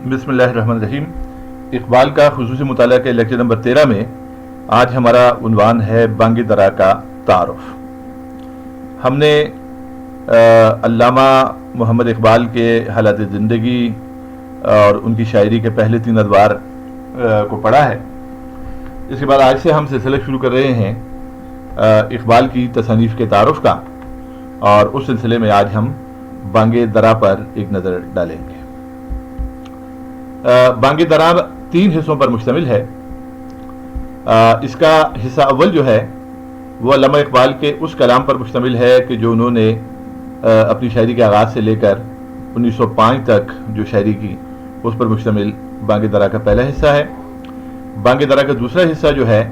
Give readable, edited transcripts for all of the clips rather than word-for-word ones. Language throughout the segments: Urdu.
بسم اللہ الرحمن الرحیم۔ اقبال کا خصوصی مطالعہ کے لیکچر نمبر 13 میں آج ہمارا عنوان ہے بانگ درا کا تعارف۔ ہم نے علامہ محمد اقبال کے حالات زندگی اور ان کی شاعری کے پہلے 3 ادوار کو پڑھا ہے۔ اس کے بعد آج سے ہم سلسلہ شروع کر رہے ہیں اقبال کی تصانیف کے تعارف کا، اور اس سلسلے میں آج ہم بانگ درا پر ایک نظر ڈالیں گے۔ بانگ درا 3 حصوں پر مشتمل ہے۔ اس کا حصہ اول جو ہے وہ علامہ اقبال کے اس کلام پر مشتمل ہے کہ جو انہوں نے اپنی شاعری کے آغاز سے لے کر 1905 تک جو شاعری کی، اس پر مشتمل بانگ درا کا پہلا حصہ ہے۔ بانگ درا کا دوسرا حصہ جو ہے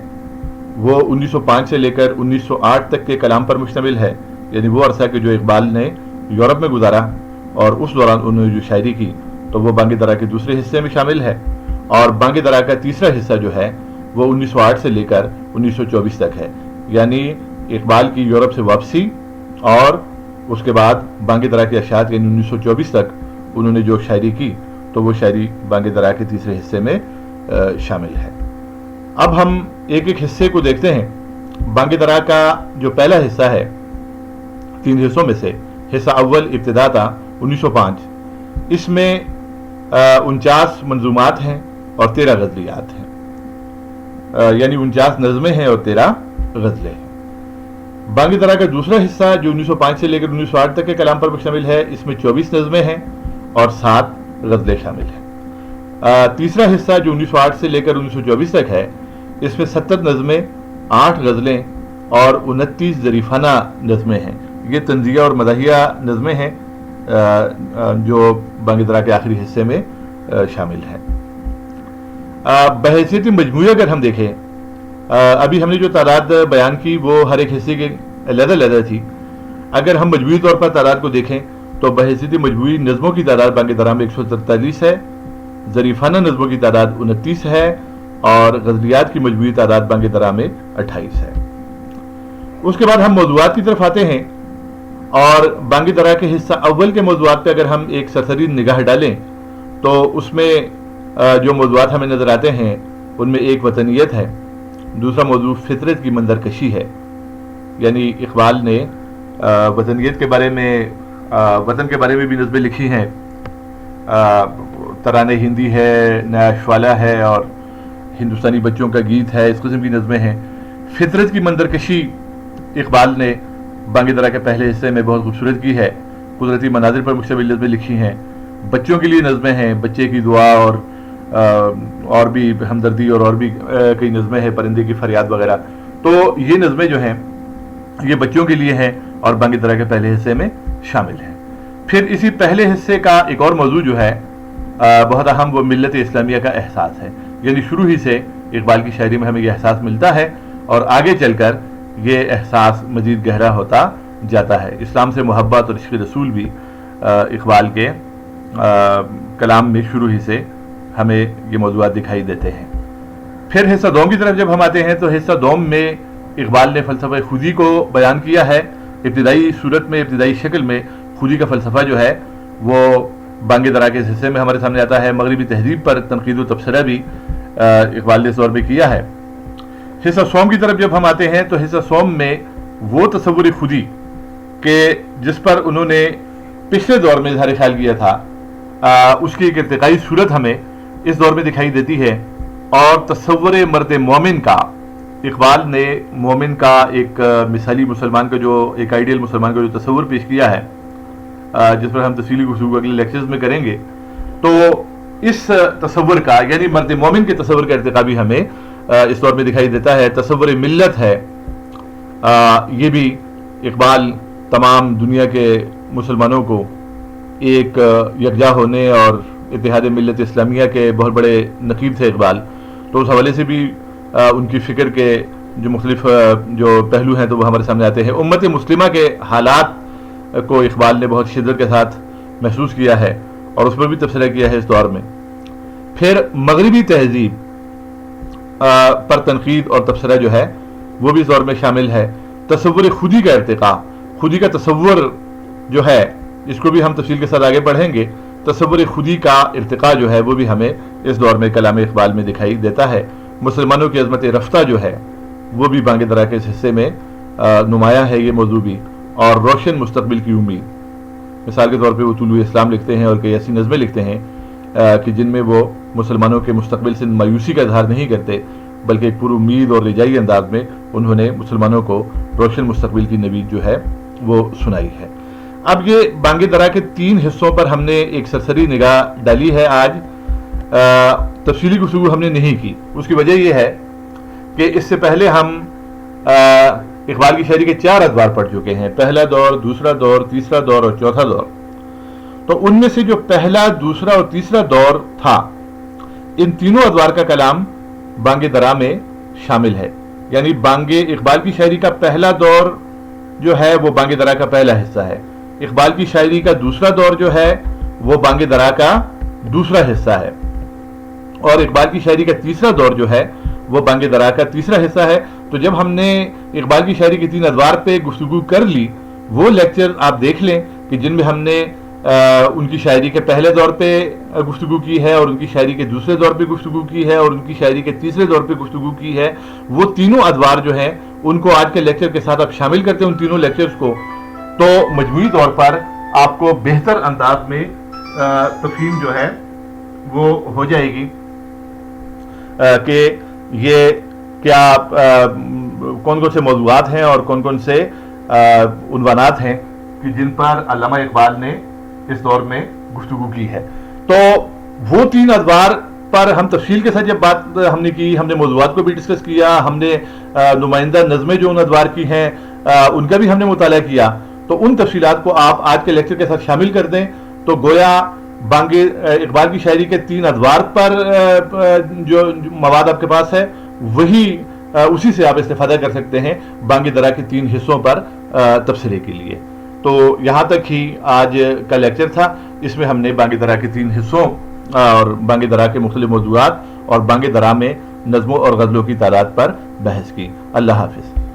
وہ 1905 سے لے کر 1908 تک کے کلام پر مشتمل ہے، یعنی وہ عرصہ کہ جو اقبال نے یورپ میں گزارا اور اس دوران انہوں نے جو شاعری کی، تو وہ بانگ درا کے دوسرے حصے میں شامل ہے۔ اور بانگ درا کا تیسرا حصہ جو ہے وہ 1908 سے لے کر 1924 تک ہے، یعنی اقبال کی یورپ سے واپسی اور اس کے بعد بانگ درا کے اشعار، یعنی 1924 تک انہوں نے جو شاعری کی، تو وہ شاعری بانگ درا کے تیسرے حصے میں شامل ہے۔ اب ہم ایک ایک حصے کو دیکھتے ہیں۔ بانگ درا کا جو پہلا حصہ ہے 3 حصوں میں سے، حصہ اول ابتدا تھا 1905، اس میں 49 منظومات ہیں اور 13 غزلیات ہیں، یعنی 49 نظمیں ہیں اور 13 غزلیں ہیں۔ بانگ درا کا دوسرا حصہ جو 1905 سے لے کر 1908 تک کے کلام پر مشتمل ہے، اس میں 24 نظمیں ہیں اور 7 غزلیں شامل ہیں۔ تیسرا حصہ جو 1908 سے لے کر 1924 تک ہے، اس میں 70 نظمیں، 8 غزلیں اور 29 ظریفانہ نظمیں ہیں۔ یہ طنزیہ اور مداحیہ نظمیں ہیں جو بانگ درا کے آخری حصے میں شامل ہیں۔ بحیثیت مجموعی اگر ہم دیکھیں، ابھی ہم نے جو تعداد بیان کی وہ ہر ایک حصے کے علیحدہ علیحدہ تھی۔ اگر ہم مجموعی طور پر تعداد کو دیکھیں تو بحیثیت مجموعی نظموں کی تعداد بانگ درا میں 143 ہے، ظریفانہ نظموں کی تعداد 29 ہے اور غزلیات کی مجموعی تعداد بانگ درا میں 28 ہے۔ اس کے بعد ہم موضوعات کی طرف آتے ہیں، اور بانگ درا کے حصہ اول کے موضوعات پہ اگر ہم ایک سرسری نگاہ ڈالیں تو اس میں جو موضوعات ہمیں نظر آتے ہیں ان میں ایک وطنیت ہے، دوسرا موضوع فطرت کی منظرکشی ہے، یعنی اقبال نے وطنیت کے بارے میں، وطن کے بارے میں بھی نظمیں لکھی ہیں۔ ترانے ہندی ہے، نیا شوالا ہے اور ہندوستانی بچوں کا گیت ہے، اس قسم کی نظمیں ہیں۔ فطرت کی منظرکشی اقبال نے بانگ درا کے پہلے حصے میں بہت خوبصورت کی ہے، قدرتی مناظر پر مشتمل نظمیں لکھی ہیں، بچوں کے لیے نظمیں ہیں، بچے کی دعا اور بھی ہمدردی اور بھی کئی نظمیں ہیں، پرندے کی فریاد وغیرہ۔ تو یہ نظمیں جو ہیں یہ بچوں کے لیے ہیں اور بانگ درا کے پہلے حصے میں شامل ہیں۔ پھر اسی پہلے حصے کا ایک اور موضوع جو ہے بہت اہم، وہ ملت اسلامیہ کا احساس ہے، یعنی شروع ہی سے اقبال کی شاعری میں ہمیں یہ احساس ملتا ہے اور آگے چل کر یہ احساس مزید گہرا ہوتا جاتا ہے۔ اسلام سے محبت اور عشق رسول بھی اقبال کے کلام میں شروع ہی سے ہمیں یہ موضوعات دکھائی دیتے ہیں۔ پھر حصہ دوم کی طرف جب ہم آتے ہیں تو حصہ دوم میں اقبال نے فلسفہ خودی کو بیان کیا ہے۔ ابتدائی صورت میں، ابتدائی شکل میں خودی کا فلسفہ جو ہے وہ بانگ درا کے اس حصے میں ہمارے سامنے آتا ہے۔ مغربی تہذیب پر تنقید و تبصرہ بھی اقبال نے اس دور میں کیا ہے۔ حصہ سوم کی طرف جب ہم آتے ہیں تو حصہ سوم میں وہ تصور خودی کہ جس پر انہوں نے پچھلے دور میں اظہار خیال کیا تھا، اس کی ایک ارتقائی صورت ہمیں اس دور میں دکھائی دیتی ہے۔ اور تصور مرد مومن کا، اقبال نے مومن کا ایک مثالی مسلمان کا جو ایک آئیڈیل مسلمان کا جو تصور پیش کیا ہے، جس پر ہم تفصیلی گفتگو اگلے لیکچرز میں کریں گے، تو اس تصور کا، یعنی مرد مومن کے تصور کا ارتقا بھی ہمیں اس دور میں دکھائی دیتا ہے۔ تصور ملت ہے، یہ بھی اقبال تمام دنیا کے مسلمانوں کو ایک یکجا ہونے اور اتحاد ملت اسلامیہ کے بہت بڑے نقیب تھے اقبال، تو اس حوالے سے بھی ان کی فکر کے جو مختلف جو پہلو ہیں تو وہ ہمارے سامنے آتے ہیں۔ امت مسلمہ کے حالات کو اقبال نے بہت شدت کے ساتھ محسوس کیا ہے اور اس پر بھی تبصرہ کیا ہے اس دور میں۔ پھر مغربی تہذیب پر تنقید اور تبصرہ جو ہے وہ بھی اس دور میں شامل ہے۔ تصور خودی کا ارتقاء، خودی کا تصور جو ہے اس کو بھی ہم تفصیل کے ساتھ آگے پڑھیں گے۔ تصور خودی کا ارتقاء جو ہے وہ بھی ہمیں اس دور میں کلام اقبال میں دکھائی دیتا ہے۔ مسلمانوں کی عظمت رفتہ جو ہے وہ بھی بانگ درا کے اس حصے میں نمایاں ہے یہ موضوع بھی، اور روشن مستقبل کی امید۔ مثال کے طور پہ وہ طلوع اسلام لکھتے ہیں اور کئی ایسی نظمیں لکھتے ہیں کہ جن میں وہ مسلمانوں کے مستقبل سے مایوسی کا اظہار نہیں کرتے، بلکہ ایک پر امید اور رجائی انداز میں انہوں نے مسلمانوں کو روشن مستقبل کی نوید جو ہے وہ سنائی ہے۔ اب یہ بانگ درا کے 3 حصوں پر ہم نے ایک سرسری نگاہ ڈالی ہے آج، تفصیلی گفتگو ہم نے نہیں کی۔ اس کی وجہ یہ ہے کہ اس سے پہلے ہم اقبال کی شاعری کے 4 ادوار پڑھ چکے ہیں، پہلا دور، دوسرا دور، تیسرا دور اور چوتھا دور۔ تو ان میں سے جو پہلا، دوسرا اور تیسرا دور تھا، ان تینوں ادوار کا کلام بانگ درا میں شامل ہے۔ یعنی بانگ اقبال کی شاعری کا پہلا دور جو ہے وہ بانگ درا کا پہلا حصہ ہے، اقبال کی شاعری کا دوسرا دور جو ہے وہ بانگ درا کا دوسرا حصہ ہے، اور اقبال کی شاعری کا تیسرا دور جو ہے وہ بانگ درا کا تیسرا حصہ ہے۔ تو جب ہم نے اقبال کی شاعری کے 3 ادوار پہ گفتگو کر لی، وہ لیکچر آپ دیکھ لیں کہ جن میں ہم نے ان کی شاعری کے پہلے دور پہ گفتگو کی ہے، اور ان کی شاعری کے دوسرے دور پہ گفتگو کی ہے، اور ان کی شاعری کے تیسرے دور پہ گفتگو کی ہے، وہ تینوں ادوار جو ہیں ان کو آج کے لیکچر کے ساتھ آپ شامل کرتے ہیں ان تینوں لیکچرز کو، تو مجموعی طور پر آپ کو بہتر انداز میں تفہیم جو ہے وہ ہو جائے گی کہ یہ کیا کون کون سے موضوعات ہیں اور کون کون سے عنوانات ہیں کہ جن پر علامہ اقبال نے اس دور میں گفتگو کی ہے۔ تو وہ 3 ادوار پر ہم تفصیل کے ساتھ جب بات ہم نے کی، ہم نے موضوعات کو بھی ڈسکس کیا، ہم نے نمائندہ نظمیں جو ان ادوار کی ہیں ان کا بھی ہم نے مطالعہ کیا، تو ان تفصیلات کو آپ آج کے لیکچر کے ساتھ شامل کر دیں تو گویا بانگ اقبال کی شاعری کے 3 ادوار پر جو مواد آپ کے پاس ہے وہی اسی سے آپ استفادہ کر سکتے ہیں بانگ درا کے 3 حصوں پر تبصرے کے لیے۔ تو یہاں تک ہی آج کا لیکچر تھا، اس میں ہم نے بانگ درا کے 3 حصوں اور بانگ درا کے مختلف موضوعات اور بانگ درا میں نظموں اور غزلوں کی تعداد پر بحث کی۔ اللہ حافظ۔